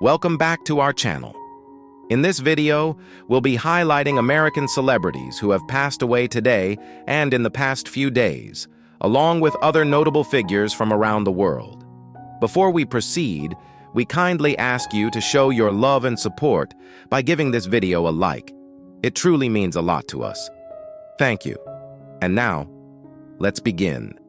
Welcome back to our channel. In this video, we'll be highlighting American celebrities who have passed away today and in the past few days, along with other notable figures from around the world. Before we proceed, we kindly ask you to show your love and support by giving this video a like. It truly means a lot to us. Thank you. And now, let's begin.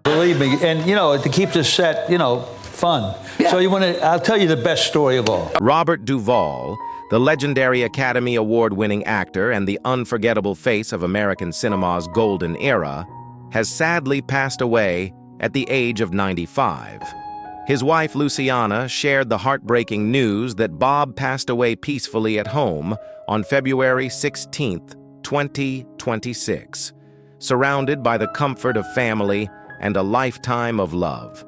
Believe me, and to keep this set, fun. Yeah. So I'll tell you the best story of all. Robert Duvall, the legendary Academy Award-winning actor and the unforgettable face of American cinema's golden era, has sadly passed away at the age of 95. His wife, Luciana, shared the heartbreaking news that Bob passed away peacefully at home on February 16, 2026, surrounded by the comfort of family and a lifetime of love.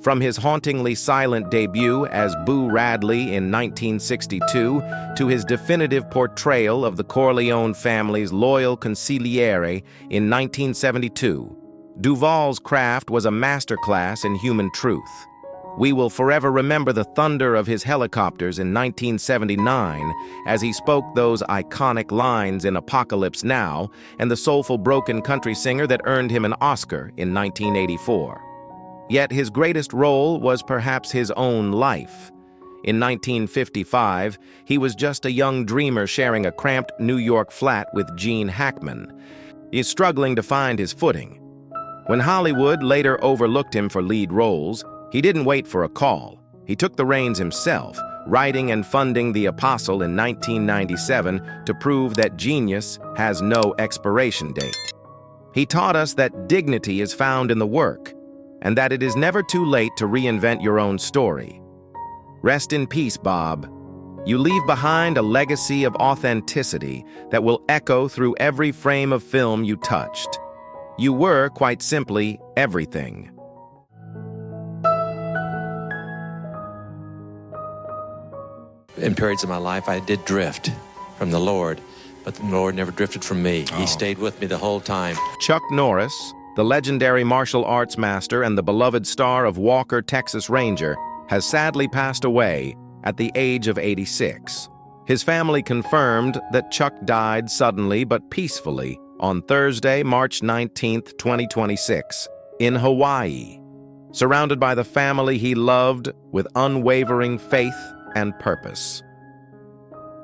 From his hauntingly silent debut as Boo Radley in 1962 to his definitive portrayal of the Corleone family's loyal consigliere in 1972, Duvall's craft was a masterclass in human truth. We will forever remember the thunder of his helicopters in 1979 as he spoke those iconic lines in Apocalypse Now, and the soulful broken country singer that earned him an Oscar in 1984. Yet his greatest role was perhaps his own life. In 1955, he was just a young dreamer sharing a cramped New York flat with Gene Hackman. He's struggling to find his footing. When Hollywood later overlooked him for lead roles, he didn't wait for a call. He took the reins himself, writing and funding The Apostle in 1997 to prove that genius has no expiration date. He taught us that dignity is found in the work, and that it is never too late to reinvent your own story. Rest in peace, Bob. You leave behind a legacy of authenticity that will echo through every frame of film you touched. You were, quite simply, everything. In periods of my life, I did drift from the Lord, but the Lord never drifted from me. He stayed with me the whole time. Chuck Norris, the legendary martial arts master and the beloved star of Walker, Texas Ranger, has sadly passed away at the age of 86. His family confirmed that Chuck died suddenly but peacefully on Thursday, March 19, 2026, in Hawaii, surrounded by the family he loved with unwavering faith and purpose.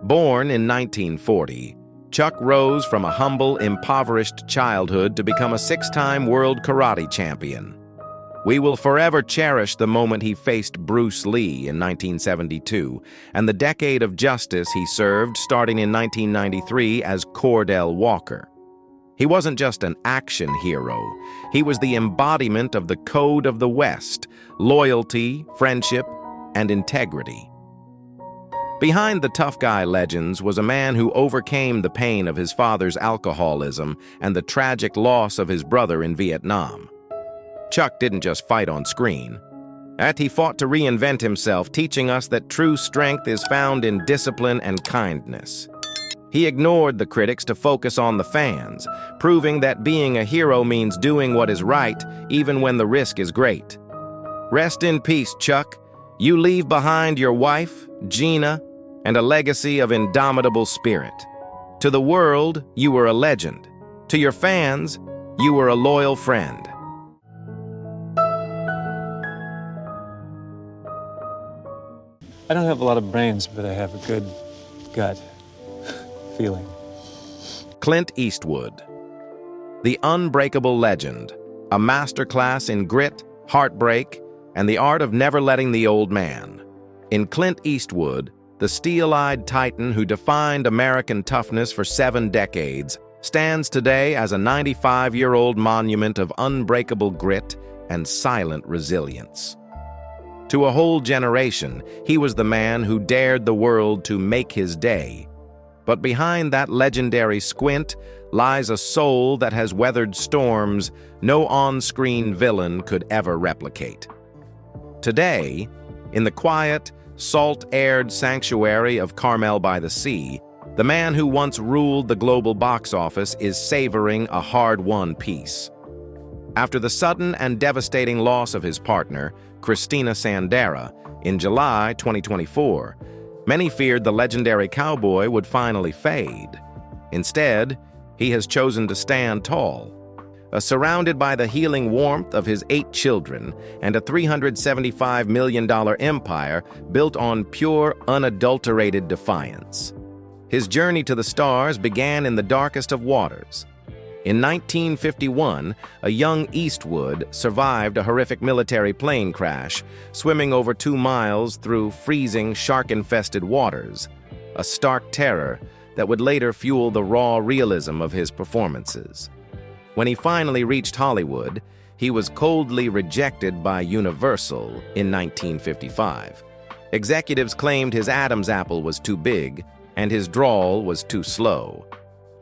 Born in 1940, Chuck rose from a humble, impoverished childhood to become a six-time world karate champion. We will forever cherish the moment he faced Bruce Lee in 1972 and the decade of justice he served starting in 1993 as Cordell Walker. He wasn't just an action hero. He was the embodiment of the code of the West: loyalty, friendship, and integrity. Behind the tough guy legends was a man who overcame the pain of his father's alcoholism and the tragic loss of his brother in Vietnam. Chuck didn't just fight on screen. He fought to reinvent himself, teaching us that true strength is found in discipline and kindness. He ignored the critics to focus on the fans, proving that being a hero means doing what is right, even when the risk is great. Rest in peace, Chuck. You leave behind your wife, Gina, and a legacy of indomitable spirit. To the world, you were a legend. To your fans, you were a loyal friend. I don't have a lot of brains, but I have a good gut feeling. Clint Eastwood, the unbreakable legend, a masterclass in grit, heartbreak, and the art of never letting the old man. In Clint Eastwood, the steel-eyed titan who defined American toughness for 7 decades stands today as a 95-year-old monument of unbreakable grit and silent resilience. To a whole generation, he was the man who dared the world to make his day. But behind that legendary squint lies a soul that has weathered storms no on-screen villain could ever replicate. Today, in the quiet, salt-aired sanctuary of Carmel by the Sea, the man who once ruled the global box office is savoring a hard-won peace. After the sudden and devastating loss of his partner, Christina Sandera, in July 2024, many feared the legendary cowboy would finally fade. Instead, he has chosen to stand tall. Surrounded by the healing warmth of his 8 children and a $375 million empire built on pure, unadulterated defiance. His journey to the stars began in the darkest of waters. In 1951, a young Eastwood survived a horrific military plane crash, swimming over 2 miles through freezing, shark-infested waters, a stark terror that would later fuel the raw realism of his performances. When he finally reached Hollywood, he was coldly rejected by Universal in 1955. Executives claimed his Adam's apple was too big and his drawl was too slow.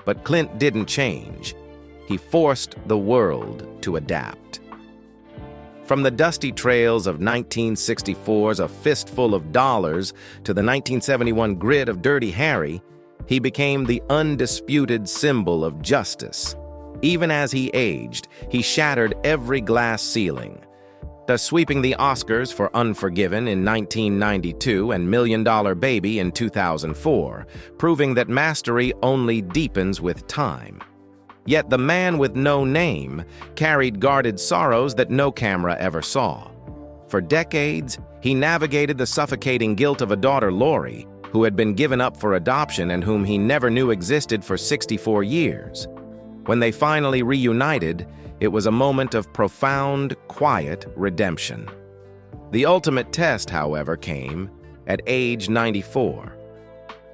But Clint didn't change. He forced the world to adapt. From the dusty trails of 1964's A Fistful of Dollars to the 1971 grit of Dirty Harry, he became the undisputed symbol of justice. Even as he aged, he shattered every glass ceiling, thus sweeping the Oscars for Unforgiven in 1992 and $1 Million Baby in 2004, proving that mastery only deepens with time. Yet the man with no name carried guarded sorrows that no camera ever saw. For decades, he navigated the suffocating guilt of a daughter, Lori, who had been given up for adoption and whom he never knew existed for 64 years. When they finally reunited, it was a moment of profound, quiet redemption. The ultimate test, however, came at age 94.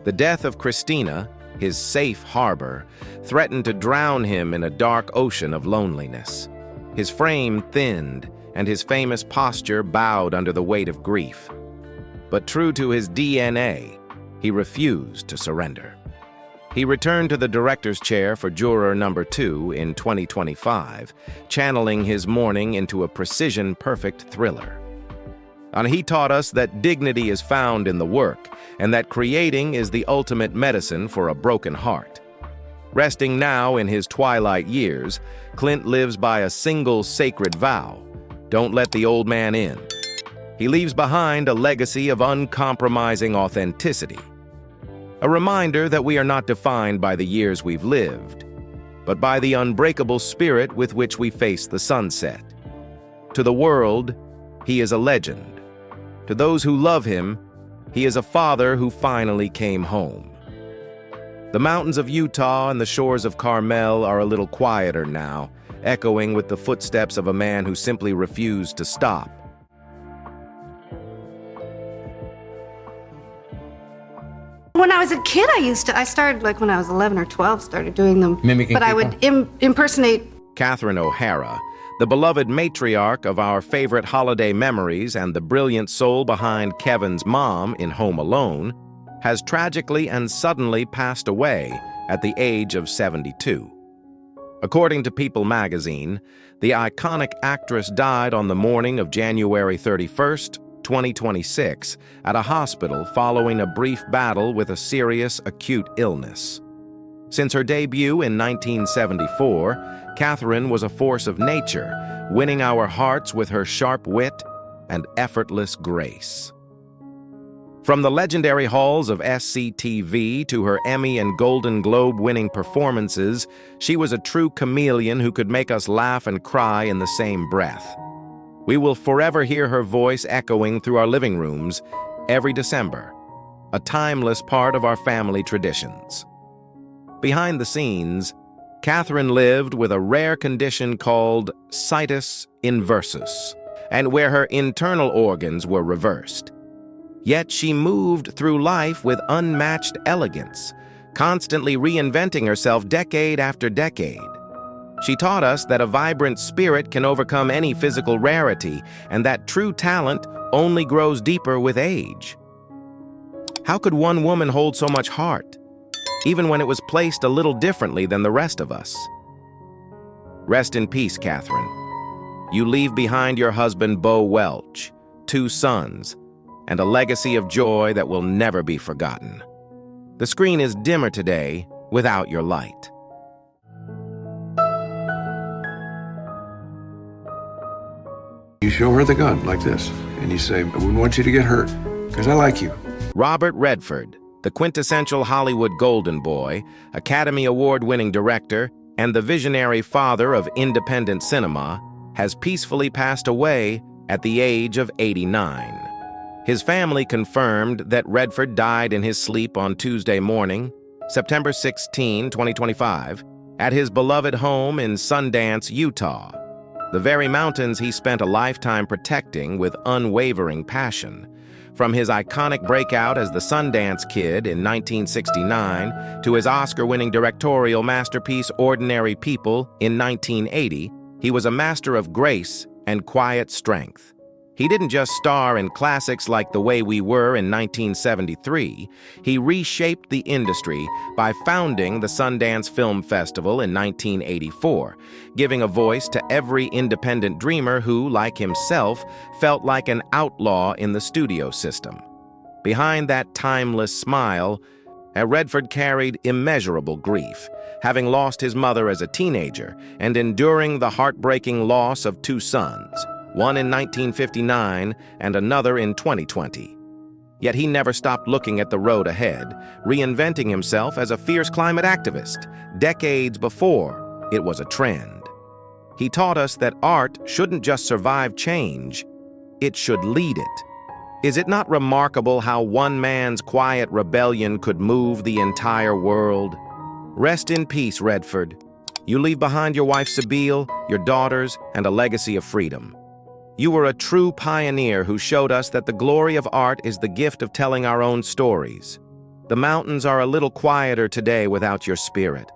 The death of Christina, his safe harbor, threatened to drown him in a dark ocean of loneliness. His frame thinned, and his famous posture bowed under the weight of grief. But true to his DNA, he refused to surrender. He returned to the director's chair for Juror Number 2 in 2025, channeling his mourning into a precision-perfect thriller. And he taught us that dignity is found in the work, and that creating is the ultimate medicine for a broken heart. Resting now in his twilight years, Clint lives by a single sacred vow: don't let the old man in. He leaves behind a legacy of uncompromising authenticity. A reminder that we are not defined by the years we've lived, but by the unbreakable spirit with which we face the sunset. To the world, he is a legend. To those who love him, he is a father who finally came home. The mountains of Utah and the shores of Carmel are a little quieter now, echoing with the footsteps of a man who simply refused to stop. When I was a kid, I started like when I was 11 or 12, started doing them. Mimicking but I would impersonate. Catherine O'Hara, the beloved matriarch of our favorite holiday memories and the brilliant soul behind Kevin's mom in Home Alone, has tragically and suddenly passed away at the age of 72. According to People magazine, the iconic actress died on the morning of January 31st, 2026, at a hospital following a brief battle with a serious acute illness. Since her debut in 1974, Catherine was a force of nature, winning our hearts with her sharp wit and effortless grace. From the legendary halls of SCTV to her Emmy and Golden Globe-winning performances, she was a true chameleon who could make us laugh and cry in the same breath. We will forever hear her voice echoing through our living rooms every December, a timeless part of our family traditions. Behind the scenes, Catherine lived with a rare condition called situs inversus, and where her internal organs were reversed. Yet she moved through life with unmatched elegance, constantly reinventing herself decade after decade. She taught us that a vibrant spirit can overcome any physical rarity, and that true talent only grows deeper with age. How could one woman hold so much heart, even when it was placed a little differently than the rest of us? Rest in peace, Catherine. You leave behind your husband, Bo Welch, 2 sons, and a legacy of joy that will never be forgotten. The screen is dimmer today without your light. You show her the gun like this, and you say, I wouldn't want you to get hurt, because I like you. Robert Redford, the quintessential Hollywood golden boy, Academy Award-winning director, and the visionary father of independent cinema, has peacefully passed away at the age of 89. His family confirmed that Redford died in his sleep on Tuesday morning, September 16, 2025, at his beloved home in Sundance, Utah, the very mountains he spent a lifetime protecting with unwavering passion. From his iconic breakout as the Sundance Kid in 1969 to his Oscar-winning directorial masterpiece Ordinary People in 1980, he was a master of grace and quiet strength. He didn't just star in classics like The Way We Were in 1973, he reshaped the industry by founding the Sundance Film Festival in 1984, giving a voice to every independent dreamer who, like himself, felt like an outlaw in the studio system. Behind that timeless smile, Redford carried immeasurable grief, having lost his mother as a teenager and enduring the heartbreaking loss of two sons, one in 1959 and another in 2020. Yet he never stopped looking at the road ahead, reinventing himself as a fierce climate activist, decades before it was a trend. He taught us that art shouldn't just survive change, it should lead it. Is it not remarkable how one man's quiet rebellion could move the entire world? Rest in peace, Redford. You leave behind your wife Sabine, your daughters, and a legacy of freedom. You were a true pioneer who showed us that the glory of art is the gift of telling our own stories. The mountains are a little quieter today without your spirit.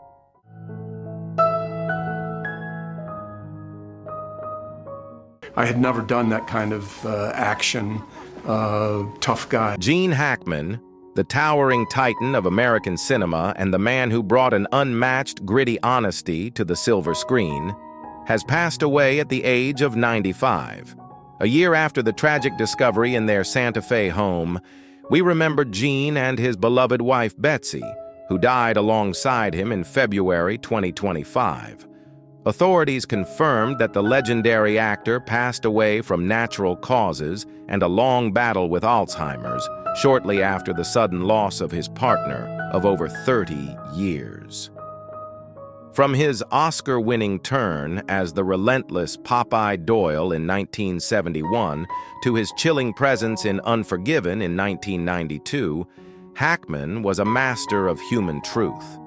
I had never done that kind of action, tough guy. Gene Hackman, the towering titan of American cinema and the man who brought an unmatched, gritty honesty to the silver screen, has passed away at the age of 95. A year after the tragic discovery in their Santa Fe home, we remember Gene and his beloved wife Betsy, who died alongside him in February 2025. Authorities confirmed that the legendary actor passed away from natural causes and a long battle with Alzheimer's shortly after the sudden loss of his partner of over 30 years. From his Oscar-winning turn as the relentless Popeye Doyle in 1971 to his chilling presence in Unforgiven in 1992, Hackman was a master of human truth.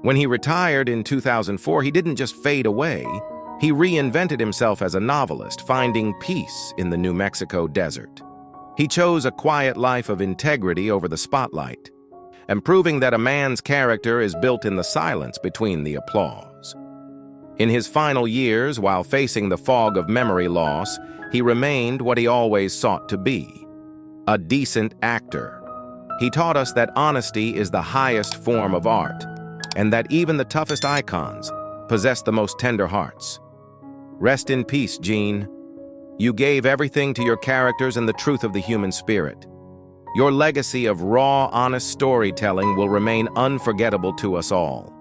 When he retired in 2004, he didn't just fade away. He reinvented himself as a novelist, finding peace in the New Mexico desert. He chose a quiet life of integrity over the spotlight, and proving that a man's character is built in the silence between the applause. In his final years, while facing the fog of memory loss, he remained what he always sought to be, a decent actor. He taught us that honesty is the highest form of art, and that even the toughest icons possess the most tender hearts. Rest in peace, Gene. You gave everything to your characters and the truth of the human spirit. Your legacy of raw, honest storytelling will remain unforgettable to us all.